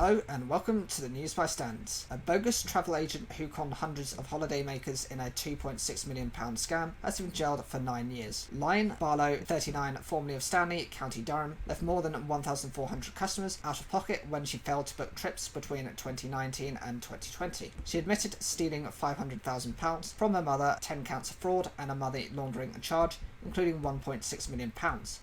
Hello and welcome to the News by Stands. A bogus travel agent who conned hundreds of holiday makers in a £2.6 million scam has been jailed for 9 years. Lyon Barlow, 39, formerly of Stanley, County Durham, left more than 1,400 customers out of pocket when she failed to book trips between 2019 and 2020. She admitted stealing £500,000 from her mother, 10 counts of fraud and a money laundering charge, including £1.6 million.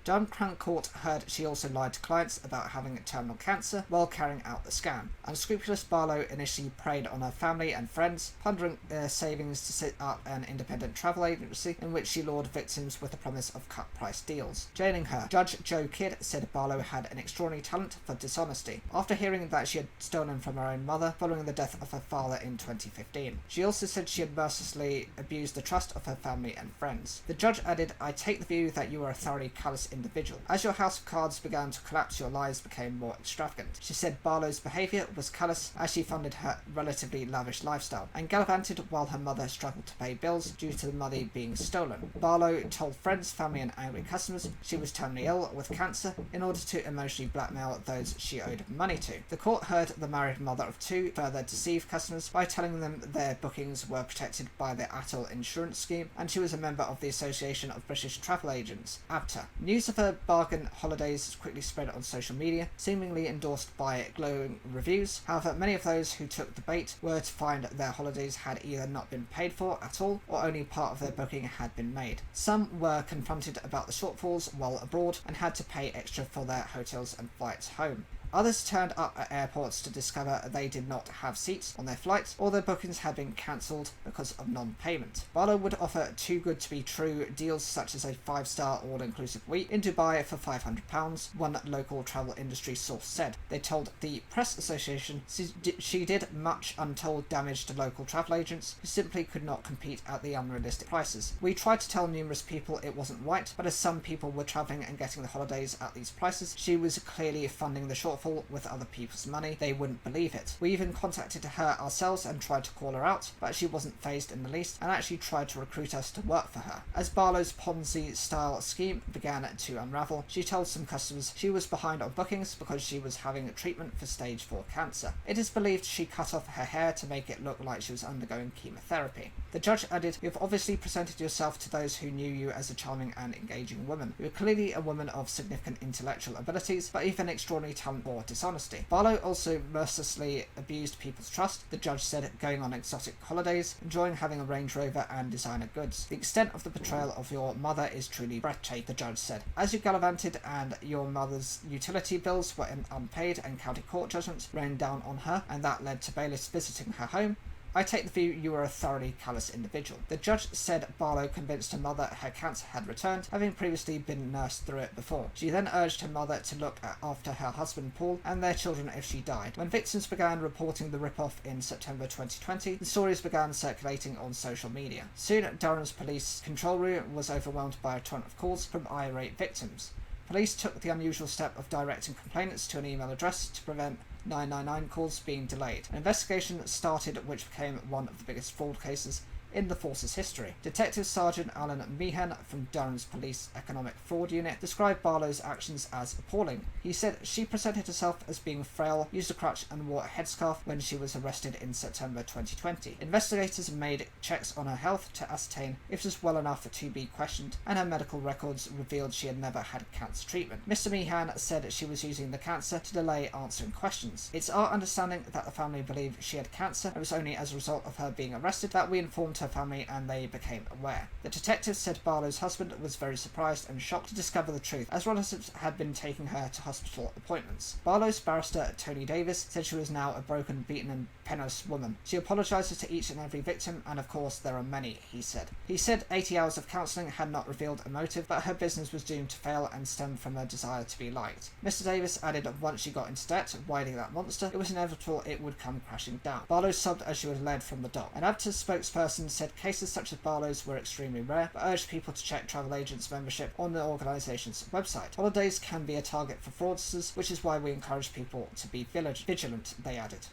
Durham Crown Court heard she also lied to clients about having terminal cancer while carrying out the scam. Unscrupulous Barlow initially preyed on her family and friends, plundering their savings to set up an independent travel agency in which she lured victims with the promise of cut-price deals. Jailing her, Judge Joe Kidd said Barlow had an extraordinary talent for dishonesty, after hearing that she had stolen from her own mother following the death of her father in 2015. She also said she had mercilessly abused the trust of her family and friends. The judge added, "I take the view that you are a thoroughly callous individual. As your house of cards began to collapse, your lies became more extravagant." She said Barlow's behaviour was callous as she funded her relatively lavish lifestyle and gallivanted while her mother struggled to pay bills due to the money being stolen. Barlow told friends, family and angry customers she was terminally ill with cancer in order to emotionally blackmail those she owed money to. The court heard the married mother of two further deceive customers by telling them their bookings were protected by the Atoll insurance scheme, and she was a member of the Association of British Travel Agents, ABTA. News of her bargain holidays quickly spread on social media, seemingly endorsed by glowing reviews. However, many of those who took the bait were to find their holidays had either not been paid for at all or only part of their booking had been made. Some were confronted about the shortfalls while abroad and had to pay extra for their hotels and flights home. Others turned up at airports to discover they did not have seats on their flights or their bookings had been cancelled because of non-payment. Barlow would offer too good to be true deals such as a 5-star all-inclusive week in Dubai for £500, one local travel industry source said. They told the Press Association she did much untold damage to local travel agents who simply could not compete at the unrealistic prices. "We tried to tell numerous people it wasn't right, but as some people were travelling and getting the holidays at these prices, she was clearly funding the shortfall with other people's money. They wouldn't believe it. We even contacted her ourselves and tried to call her out, but she wasn't fazed in the least and actually tried to recruit us to work for her." As Barlow's Ponzi-style scheme began to unravel, she told some customers she was behind on bookings because she was having treatment for stage 4 cancer. It is believed she cut off her hair to make it look like she was undergoing chemotherapy. The judge added, "You have obviously presented yourself to those who knew you as a charming and engaging woman. You are clearly a woman of significant intellectual abilities, but even extraordinary talent for dishonesty." Barlow also mercilessly abused people's trust, the judge said, going on exotic holidays, enjoying having a Range Rover and designer goods. "The extent of the betrayal of your mother is truly breathtaking," the judge said. "As you gallivanted and your mother's utility bills were unpaid and county court judgments rained down on her, and that led to bailiffs visiting her home, I take the view you are a thoroughly callous individual." The judge said Barlow convinced her mother her cancer had returned, having previously been nursed through it before. She then urged her mother to look after her husband Paul and their children if she died. When victims began reporting the rip-off in September 2020, the stories began circulating on social media. Soon, Durham's police control room was overwhelmed by a torrent of calls from irate victims. Police took the unusual step of directing complainants to an email address to prevent 999 calls being delayed. An investigation started which became one of the biggest fraud cases in the force's history. Detective Sergeant Alan Meehan from Durham's Police Economic Fraud Unit described Barlow's actions as appalling. He said she presented herself as being frail, used a crutch and wore a headscarf when she was arrested in September 2020. Investigators made checks on her health to ascertain if she was well enough to be questioned, and her medical records revealed she had never had cancer treatment. Mr. Meehan said she was using the cancer to delay answering questions. "It's our understanding that the family believed she had cancer, and it was only as a result of her being arrested that we informed her family and they became aware." The detective said Barlow's husband was very surprised and shocked to discover the truth, as relatives had been taking her to hospital appointments. Barlow's barrister Tony Davis said she was now a broken, beaten and penniless woman. "She apologises to each and every victim, and of course there are many," he said. He said 80 hours of counselling had not revealed a motive, but her business was doomed to fail and stemmed from a desire to be liked. Mr. Davis added that once she got into debt, riding that monster, it was inevitable it would come crashing down. Barlow sobbed as she was led from the dock. An ABTA spokesperson said cases such as Barlow's were extremely rare, but urged people to check travel agents' membership on the organisation's website. "Holidays can be a target for fraudsters, which is why we encourage people to be vigilant," they added.